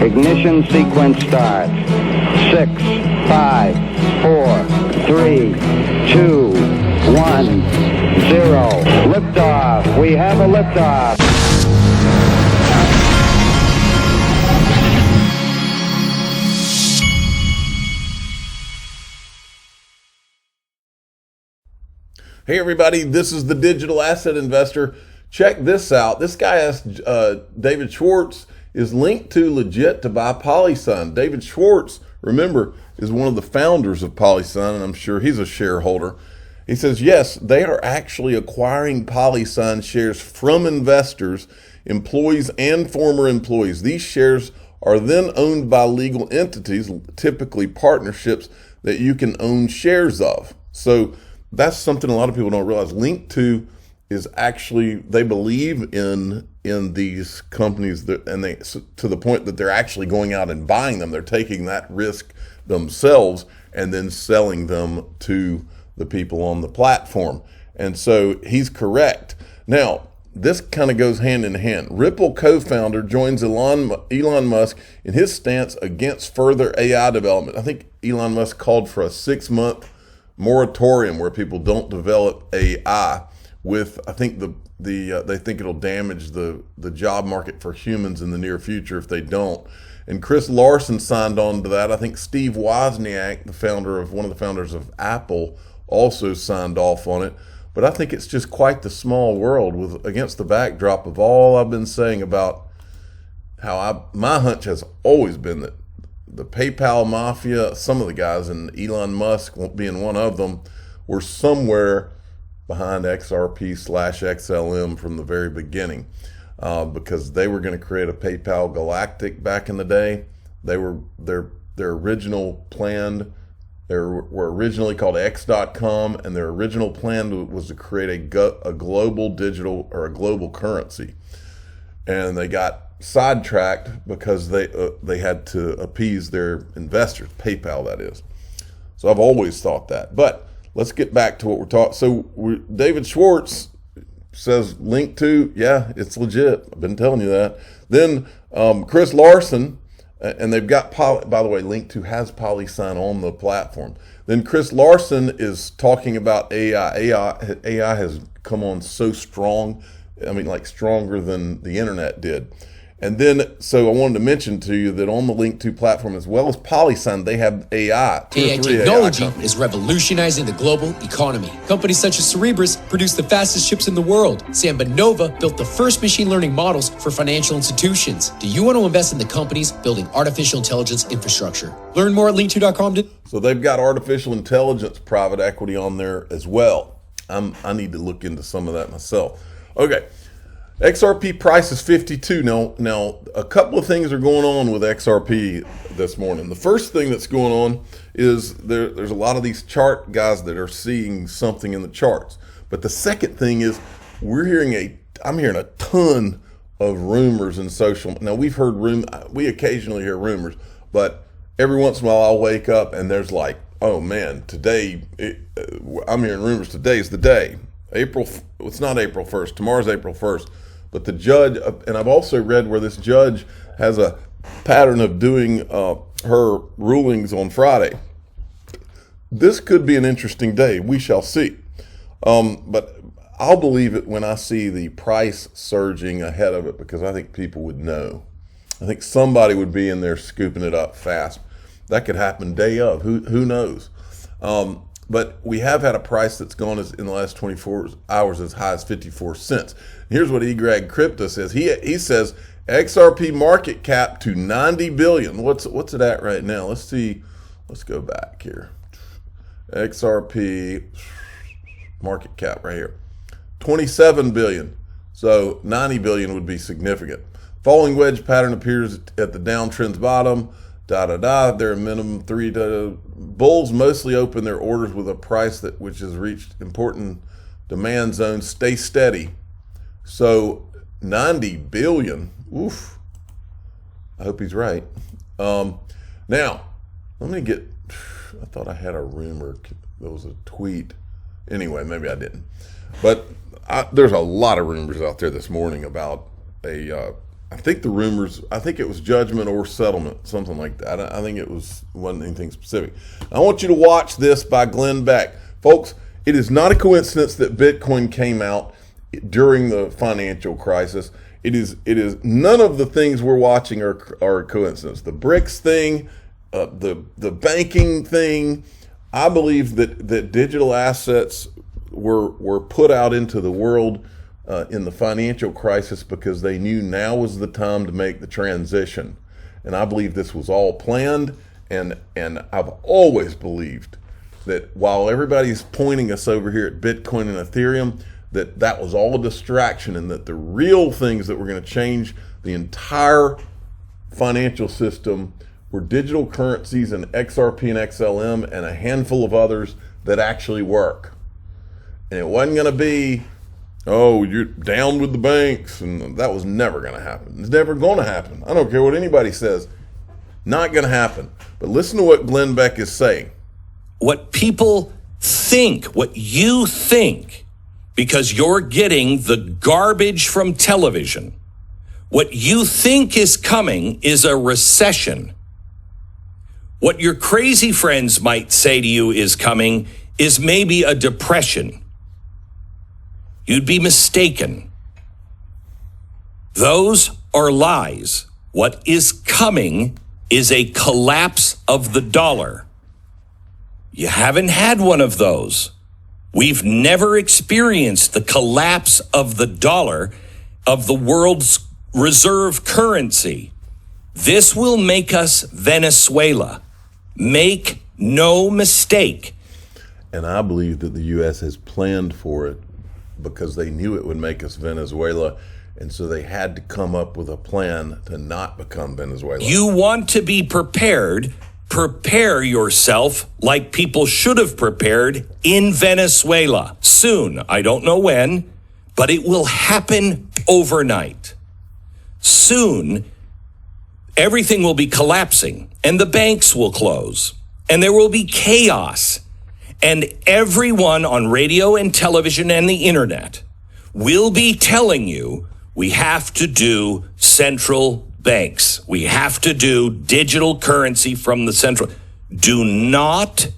Ignition sequence starts. 6, 5, 4, 3, 2, 1, 0. Liftoff. We have a liftoff. Hey everybody, this is the Digital Asset Investor. Check this out. This guy asked David Schwartz, is linked to legit to buy PolySign? David Schwartz, remember, is one of the founders of PolySign, and I'm sure he's a shareholder. He says, yes, they are actually acquiring PolySign shares from investors, employees, and former employees. These shares are then owned by legal entities, typically partnerships, that you can own shares of. So that's something a lot of people don't realize. Linked to is actually, they believe in these companies that, and they, to the point that they're actually going out and buying them. They're taking that risk themselves and then selling them to the people on the platform. And so he's correct. Now, this kind of goes hand in hand. Ripple co-founder joins Elon Musk in his stance against further AI development. I think Elon Musk called for a 6-month moratorium where people don't develop AI. With, I think they think it'll damage the job market for humans in the near future if they don't. And Chris Larson signed on to that. I think Steve Wozniak, one of the founders of Apple, also signed off on it. But I think it's just quite the small world against the backdrop of all I've been saying about how my hunch has always been that the PayPal mafia, some of the guys, and Elon Musk being one of them, were somewhere behind XRP/XLM from the very beginning, because they were going to create a PayPal Galactic back in the day. Their original plan, they were originally called X.com, and their original plan was to create a global digital or a global currency, and they got sidetracked because they had to appease their investors, PayPal that is. So I've always thought that. But let's get back to what we're talking. So David Schwartz says linked to, yeah, it's legit. I've been telling you that. Then Chris Larson, and they've got, by the way, linked to has PolySign on the platform. Then Chris Larson is talking about AI. AI has come on so strong. I mean, like stronger than the internet did. And then, so I wanted to mention to you that on the Link2 platform, as well as PolySign, they have AI. AI technology is revolutionizing the global economy. Companies such as Cerebras produce the fastest chips in the world. Samba Nova built the first machine learning models for financial institutions. Do you want to invest in the companies building artificial intelligence infrastructure? Learn more at link2.com. So they've got artificial intelligence private equity on there as well. I need to look into some of that myself. Okay. XRP price is 52. Now, a couple of things are going on with XRP this morning. The first thing that's going on is there's a lot of these chart guys that are seeing something in the charts. But the second thing is I'm hearing a ton of rumors in social. Now, we occasionally hear rumors, but every once in a while I'll wake up and there's like, oh man, I'm hearing rumors. Today's the day. It's not April 1st. Tomorrow's April 1st. But the judge, and I've also read where this judge has a pattern of doing her rulings on Friday. This could be an interesting day. We shall see. But I'll believe it when I see the price surging ahead of it, because I think people would know. I think somebody would be in there scooping it up fast. That could happen day of. Who knows? But we have had a price that's gone in the last 24 hours as high as 54 cents. Here's what eGreg Crypto says. He says XRP market cap to 90 billion. What's it at right now? Let's see. Let's go back here. XRP market cap right here. 27 billion. So 90 billion would be significant. Falling wedge pattern appears at the downtrend's bottom. They're a minimum 3 to bulls mostly open their orders with a price which has reached important demand zones. Stay steady. So 90 billion. Oof. I hope he's right. Now let me get. I thought I had a rumor. There was a tweet. Anyway, maybe I didn't. But there's a lot of rumors out there this morning about a I think it was judgment or settlement, something like that. I think it wasn't anything specific. I want you to watch this by Glenn Beck. Folks, it is not a coincidence that Bitcoin came out during the financial crisis. It is none of the things we're watching are a coincidence. The BRICS thing, the banking thing. I believe that digital assets were put out into the world in the financial crisis because they knew now was the time to make the transition. And I believe this was all planned, and I've always believed that while everybody's pointing us over here at Bitcoin and Ethereum, that was all a distraction, and that the real things that were going to change the entire financial system were digital currencies and XRP and XLM and a handful of others that actually work. And it wasn't going to be, oh, you're down with the banks, and that was never going to happen. It's never going to happen. I don't care what anybody says. Not going to happen. But listen to what Glenn Beck is saying. What people think, what you think, because you're getting the garbage from television, what you think is coming is a recession. What your crazy friends might say to you is coming is maybe a depression. You'd be mistaken. Those are lies. What is coming is a collapse of the dollar. You haven't had one of those. We've never experienced the collapse of the dollar, of the world's reserve currency. This will make us Venezuela. Make no mistake. And I believe that the U.S. has planned for it because they knew it would make us Venezuela. And so they had to come up with a plan to not become Venezuela. You want to be prepared. Prepare yourself like people should have prepared in Venezuela soon. I don't know when, but it will happen overnight. Soon, everything will be collapsing and the banks will close and there will be chaos. And everyone on radio and television and the internet will be telling you we have to do central banks. We have to do digital currency from the central. Do not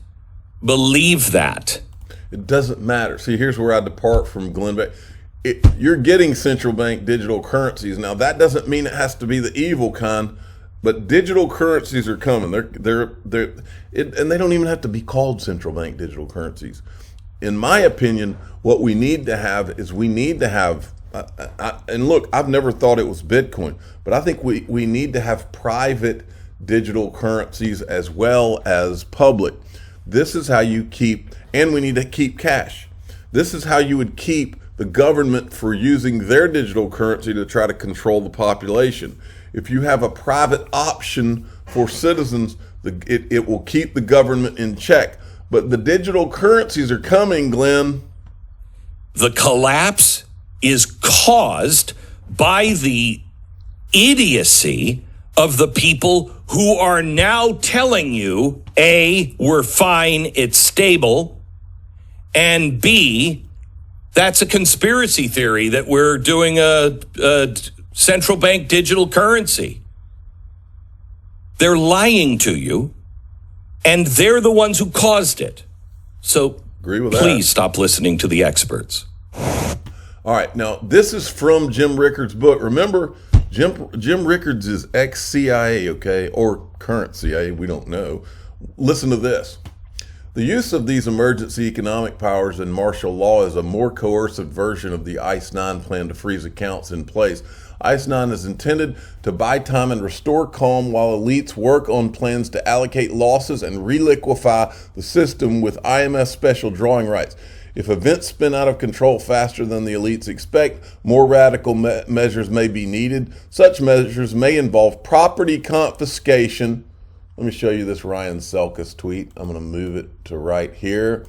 believe that. It doesn't matter. See, here's where I depart from Glenn Beck. You're getting central bank digital currencies. Now, that doesn't mean it has to be the evil kind, but digital currencies are coming. And they don't even have to be called central bank digital currencies. In my opinion, what we need to have is and look, I've never thought it was Bitcoin, but I think we need to have private digital currencies as well as public. This is how you keep, and we need to keep cash. This is how you would keep the government for using their digital currency to try to control the population. If you have a private option for citizens, it will keep the government in check. But the digital currencies are coming, Glenn. The collapse is caused by the idiocy of the people who are now telling you, A, we're fine, it's stable, and B, that's a conspiracy theory that we're doing a central bank digital currency. They're lying to you, and they're the ones who caused it. So agree with please stop listening to the experts. All right, now this is from Jim Rickards' book. Remember, Jim Rickards is ex-CIA, okay, or current CIA, we don't know. Listen to this. The use of these emergency economic powers in martial law is a more coercive version of the ICE-9 plan to freeze accounts in place. ICE-9 is intended to buy time and restore calm while elites work on plans to allocate losses and reliquify the system with IMS special drawing rights. If events spin out of control faster than the elites expect, more radical measures may be needed. Such measures may involve property confiscation. Let me show you this Ryan Selkis tweet. I'm going to move it to right here.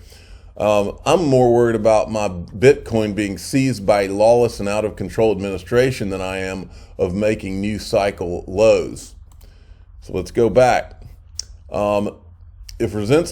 I'm more worried about my Bitcoin being seized by lawless and out of control administration than I am of making new cycle lows. So let's go back. If events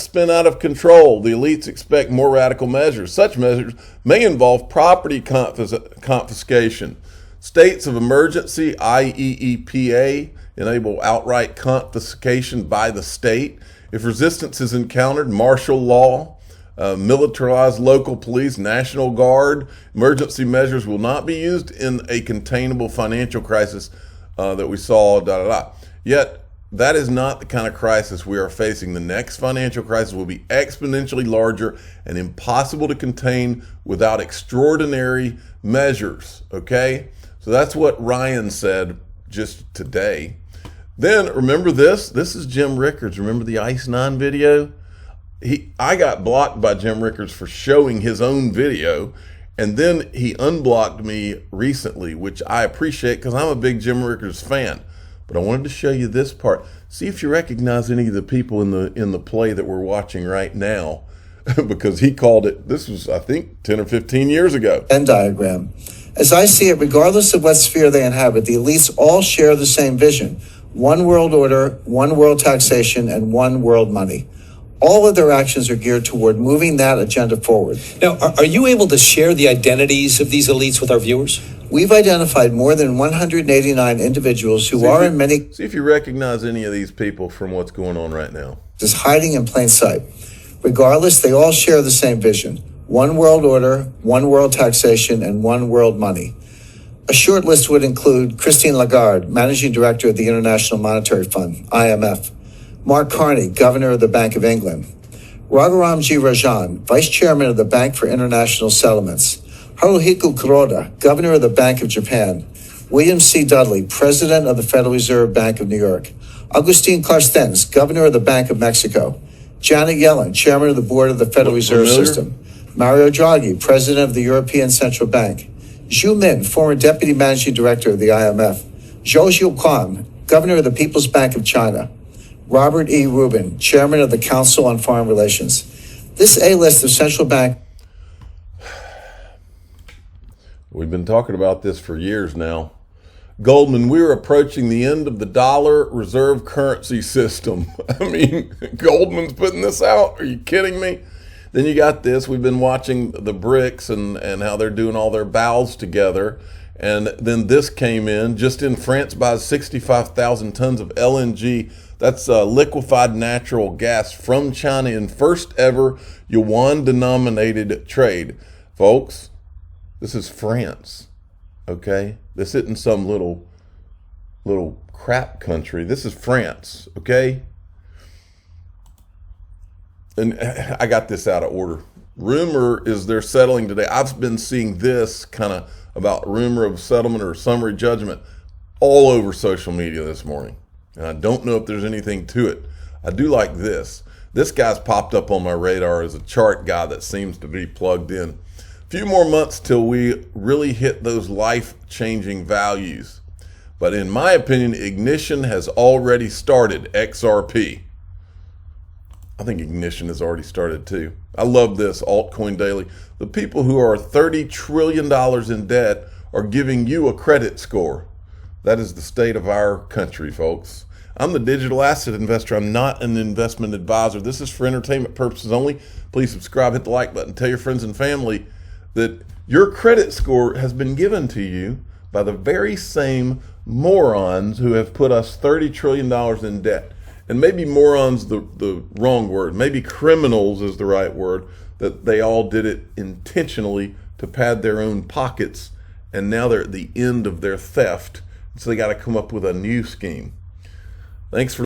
spin out of control, the elites expect more radical measures. Such measures may involve property confiscation. States of emergency, IEEPA, enable outright confiscation by the state. If resistance is encountered, martial law, militarized local police, National Guard. Emergency measures will not be used in a containable financial crisis that we saw, Yet, that is not the kind of crisis we are facing. The next financial crisis will be exponentially larger and impossible to contain without extraordinary measures, okay? So that's what Ryan said just today. Then, remember this? This is Jim Rickards. Remember the Ice 9 video? I got blocked by Jim Rickards for showing his own video, and then he unblocked me recently, which I appreciate because I'm a big Jim Rickards fan. But I wanted to show you this part. See if you recognize any of the people in the play that we're watching right now, because he called it, this was, I think, 10 or 15 years ago. Venn diagram. As I see it, regardless of what sphere they inhabit, the elites all share the same vision. One world order, one world taxation, and one world money. All of their actions are geared toward moving that agenda forward. Now, are you able to share the identities of these elites with our viewers? We've identified more than 189 individuals who are in many... See if you recognize any of these people from what's going on right now. ...is hiding in plain sight. Regardless, they all share the same vision. One world order, one world taxation, and one world money. A short list would include Christine Lagarde, Managing Director of the International Monetary Fund, IMF. Mark Carney, Governor of the Bank of England. Raghuramji Rajan, Vice Chairman of the Bank for International Settlements. Haruhiko Kuroda, Governor of the Bank of Japan. William C. Dudley, President of the Federal Reserve Bank of New York. Augustin Carstens, Governor of the Bank of Mexico. Janet Yellen, Chairman of the Board of the Federal Reserve System. Mario Draghi, President of the European Central Bank. Zhu Min, former Deputy Managing Director of the IMF. Zhou Xiuquan, Governor of the People's Bank of China. Robert E. Rubin, Chairman of the Council on Foreign Relations. This A-list of central bank... We've been talking about this for years now. Goldman, we're approaching the end of the dollar reserve currency system. I mean, Goldman's putting this out. Are you kidding me? Then you got this. We've been watching the BRICS and how they're doing all their BALs together. And then this came in. Just in France buys 65,000 tons of LNG. That's liquefied natural gas from China in first ever yuan-denominated trade. Folks, this is France, okay? This isn't some little crap country. This is France, okay? And I got this out of order. Rumor is they're settling today. I've been seeing this kind of about rumor of settlement or summary judgment all over social media this morning. And I don't know if there's anything to it. I do like this. This guy's popped up on my radar as a chart guy that seems to be plugged in. A few more months till we really hit those life-changing values. But in my opinion, ignition has already started, XRP. I think ignition has already started too. I love this, Altcoin Daily. The people who are $30 trillion in debt are giving you a credit score. That is the state of our country, folks. I'm the digital asset investor. I'm not an investment advisor. This is for entertainment purposes only. Please subscribe, hit the like button, tell your friends and family that your credit score has been given to you by the very same morons who have put us $30 trillion in debt. And maybe morons the wrong word. Maybe criminals is the right word, that they all did it intentionally to pad their own pockets, and now they're at the end of their theft. So they got to come up with a new scheme. Thanks for